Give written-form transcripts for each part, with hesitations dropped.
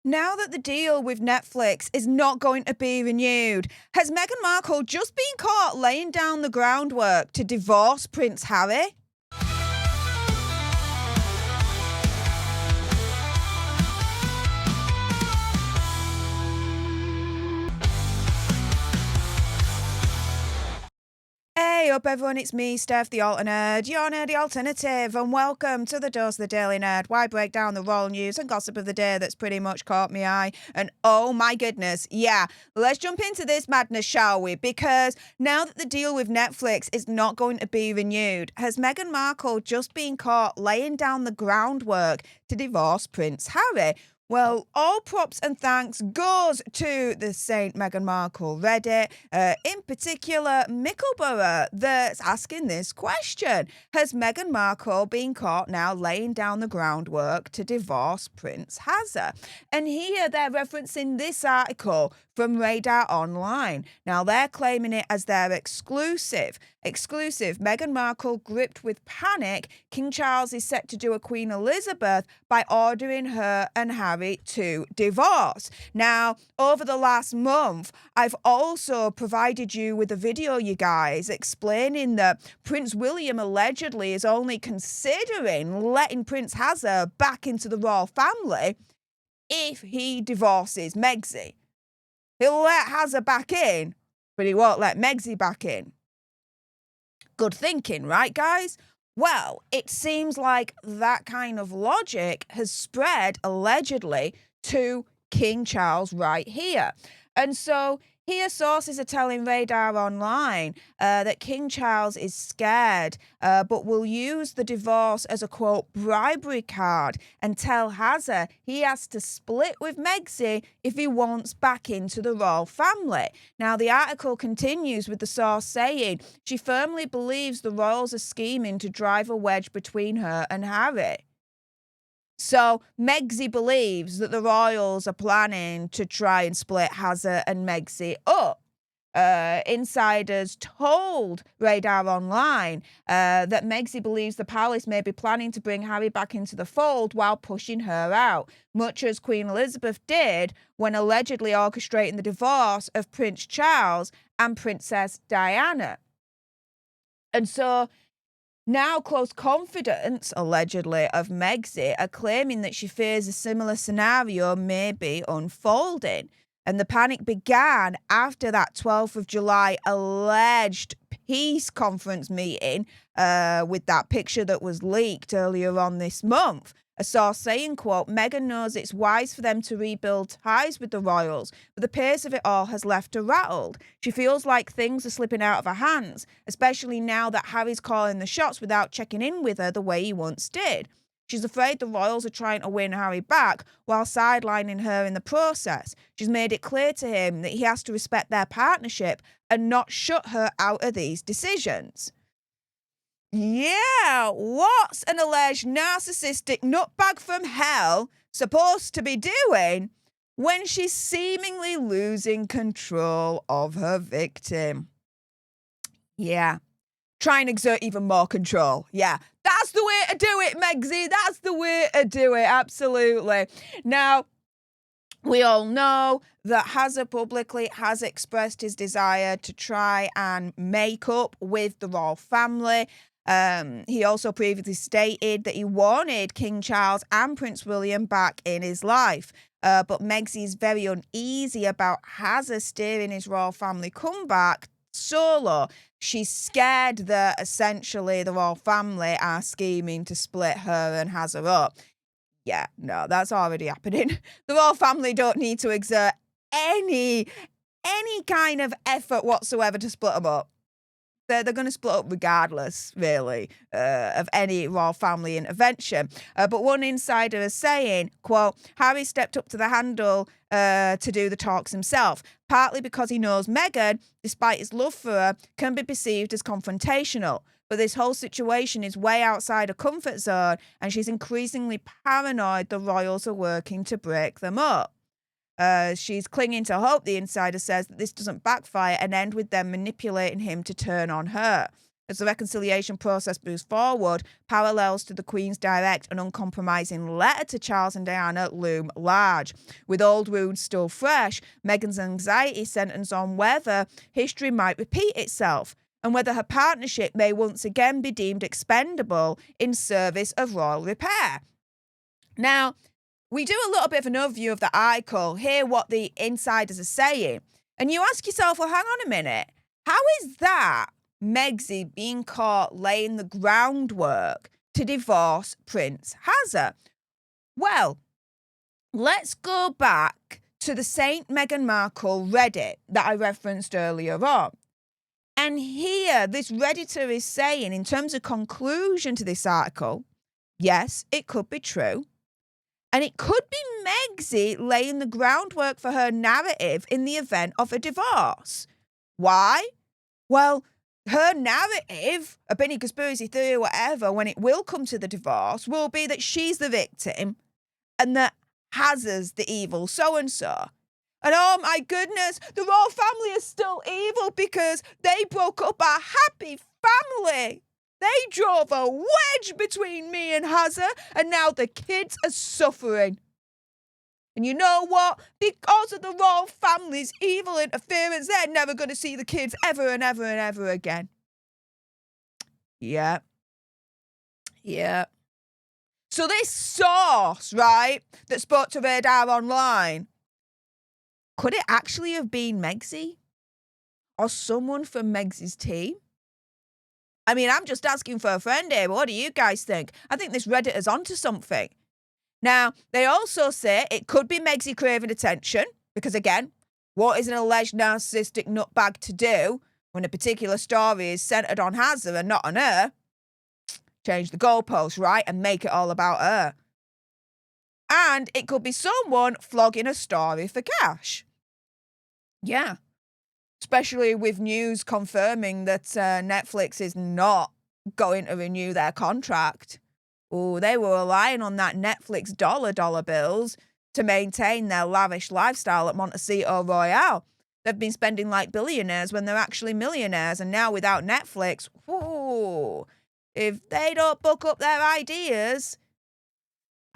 Now that the deal with Netflix is not going to be renewed, has Meghan Markle just been caught laying down the groundwork to divorce Prince Harry? Hey up everyone, it's me, Stef The Alter Nerd, your nerdy alternative, and welcome to the Dose of the Daily Nerd, where I break down the royal news and gossip of the day that's pretty much caught my eye. And oh my goodness, yeah, let's jump into this madness, shall we? Because now that the deal with Netflix is not going to be renewed, has Meghan Markle just been caught laying down the groundwork to divorce Prince Harry? Well, all props and thanks goes to the Saint Meghan Markle Reddit, in particular Mickleborough, that's asking this question. Has Meghan Markle been caught now laying down the groundwork to divorce Prince Harry? And here they're referencing this article from Radar Online. Now they're claiming it as their exclusive. Meghan Markle gripped with panic. King Charles is set to do a Queen Elizabeth by ordering her and Harry to divorce. Now, over the last month, I've also provided you with a video, you guys, explaining that Prince William allegedly is only considering letting Prince Harry back into the royal family if he divorces Megxie. He'll let Harry back in, but he won't let Megxie back in. Good thinking, right, guys? Well, it seems like that kind of logic has spread, allegedly, to King Charles right here. And so here sources are telling Radar Online that King Charles is scared, but will use the divorce as a, quote, bribery card and tell Harry he has to split with Megxie if he wants back into the royal family. Now, the article continues with the source saying she firmly believes the royals are scheming to drive a wedge between her and Harry. So Megxie believes that the royals are planning to try and split Harry and Megxie up. Insiders told Radar Online that Megxie believes the palace may be planning to bring Harry back into the fold while pushing her out, much as Queen Elizabeth did when allegedly orchestrating the divorce of Prince Charles and Princess Diana. And so now, close confidants, allegedly, of Megxie are claiming that she fears a similar scenario may be unfolding. And the panic began after that 12th of July alleged peace conference meeting with that picture that was leaked earlier on this month. A source saying, quote, Meghan knows it's wise for them to rebuild ties with the royals, but the pace of it all has left her rattled. She feels like things are slipping out of her hands, especially now that Harry's calling the shots without checking in with her the way he once did. She's afraid the royals are trying to win Harry back while sidelining her in the process. She's made it clear to him that he has to respect their partnership and not shut her out of these decisions. Yeah, what's an alleged narcissistic nutbag from hell supposed to be doing when she's seemingly losing control of her victim? Yeah, try and exert even more control. Yeah, that's the way to do it, Megxie. That's the way to do it, absolutely. Now, we all know that Harry publicly has expressed his desire to try and make up with the royal family. He also previously stated that he wanted King Charles and Prince William back in his life. But Megxie is very uneasy about Harry steering his royal family comeback solo. She's scared that essentially the royal family are scheming to split her and Harry up. Yeah, no, that's already happening. The royal family don't need to exert any kind of effort whatsoever to split them up. They're going to split up regardless, really, of any royal family intervention. But one insider is saying, quote, Harry stepped up to the handle to do the talks himself, partly because he knows Meghan, despite his love for her, can be perceived as confrontational. But this whole situation is way outside her comfort zone, and she's increasingly paranoid the royals are working to break them up. She's clinging to hope, the insider says, that this doesn't backfire and end with them manipulating him to turn on her. as the reconciliation process moves forward, parallels to the Queen's direct and uncompromising letter to Charles and Diana loom large. With old wounds still fresh, Meghan's anxiety centres on whether history might repeat itself and whether her partnership may once again be deemed expendable in service of royal repair. Now, we do a little bit of an overview of the article, hear what the insiders are saying, and you ask yourself, well, hang on a minute, how is that Megxie being caught laying the groundwork to divorce Prince Hazza? Well, let's go back to the St. Meghan Markle Reddit that I referenced earlier on. And here, this Redditor is saying, in terms of conclusion to this article, yes, it could be true. And it could be Megxie laying the groundwork for her narrative in the event of a divorce. Why? Well, her narrative, opinion, conspiracy theory, whatever, when it will come to the divorce, will be that she's the victim and that Hazza's the evil so-and-so. And oh my goodness, the royal family is still evil because they broke up our happy family. They drove a wedge between me and Hazza, and now the kids are suffering. And you know what? Because of the royal family's evil interference, they're never going to see the kids ever and ever and ever again. Yeah. So this source, right, that spoke to Radar Online, could it actually have been Megxie? Or someone from Megxie's team? I mean, I'm just asking for a friend here, but what do you guys think? I think this Redditor's onto something. Now, they also say it could be Megxie craving attention, because again, what is an alleged narcissistic nutbag to do when a particular story is centred on Hazza and not on her? Change the goalposts, right, and make it all about her. And it could be someone flogging a story for cash. Yeah. Especially with news confirming that Netflix is not going to renew their contract. Oh, they were relying on that Netflix dollar bills to maintain their lavish lifestyle at Montecito Royale. They've been spending like billionaires when they're actually millionaires, and now without Netflix, whoo, if they don't book up their ideas,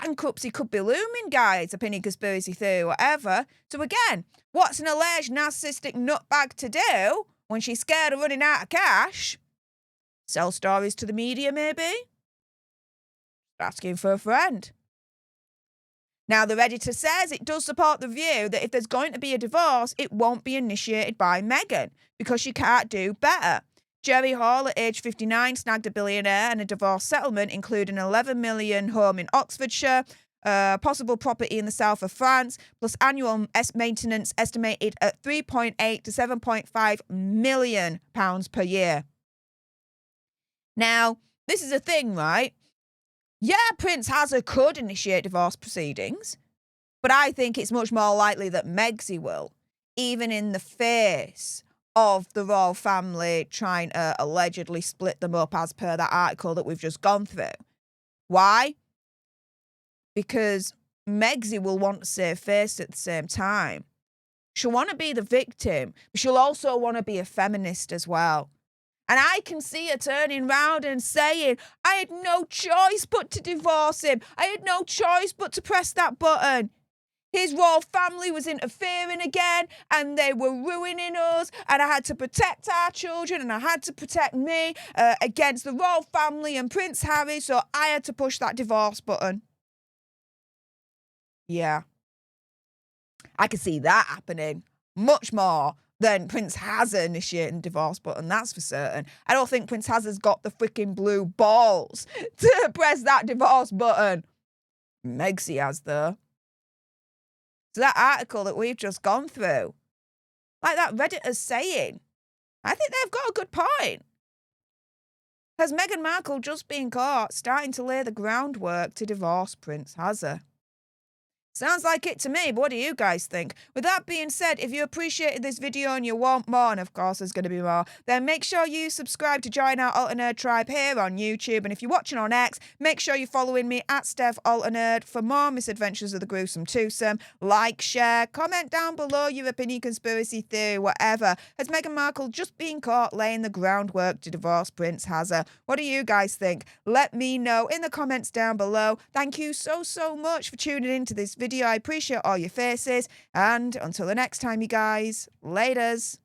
bankruptcy could be looming, guys. Opinion, conspiracy theory, whatever. So again, what's an alleged narcissistic nutbag to do when she's scared of running out of cash? Sell stories to the media, maybe? Asking for a friend. Now, the Redditor says it does support the view that if there's going to be a divorce, it won't be initiated by Meghan because she can't do better. Jerry Hall, at age 59, snagged a billionaire and a divorce settlement, including an 11 million home in Oxfordshire, possible property in the south of France, plus annual maintenance estimated at £3.8 to £7.5 million per year. Now, this is a thing, right? Yeah, Prince Hazza could initiate divorce proceedings, but I think it's much more likely that Megxie will, even in the face of the royal family trying to allegedly split them up as per that article that we've just gone through. Why? Because Megxie will want to save face at the same time. She'll want to be the victim, but she'll also want to be a feminist as well. And I can see her turning round and saying, I had no choice but to divorce him. I had no choice but to press that button. His royal family was interfering again and they were ruining us, and I had to protect our children and I had to protect me against the royal family and Prince Harry, so I had to push that divorce button. Yeah. I can see that happening much more than Prince Hazza initiating the divorce button, that's for certain. I don't think Prince Hazza's got the freaking blue balls to press that divorce button. Megxie has, though. So that article that we've just gone through, like that Redditor's saying, I think they've got a good point. Has Meghan Markle just been caught starting to lay the groundwork to divorce Prince Hazza? Sounds like it to me, but what do you guys think? With that being said, if you appreciated this video and you want more, and of course there's going to be more, then make sure you subscribe to join our Alter Nerd tribe here on YouTube. And if you're watching on X, make sure you're following me at Stef Alter Nerd for more misadventures of the gruesome twosome. Like, share, comment down below your opinion, conspiracy theory, whatever. Has Meghan Markle just been caught laying the groundwork to divorce Prince Hazard? What do you guys think? Let me know in the comments down below. Thank you so much for tuning into this video. I appreciate all your faces, and until the next time, you guys, laters.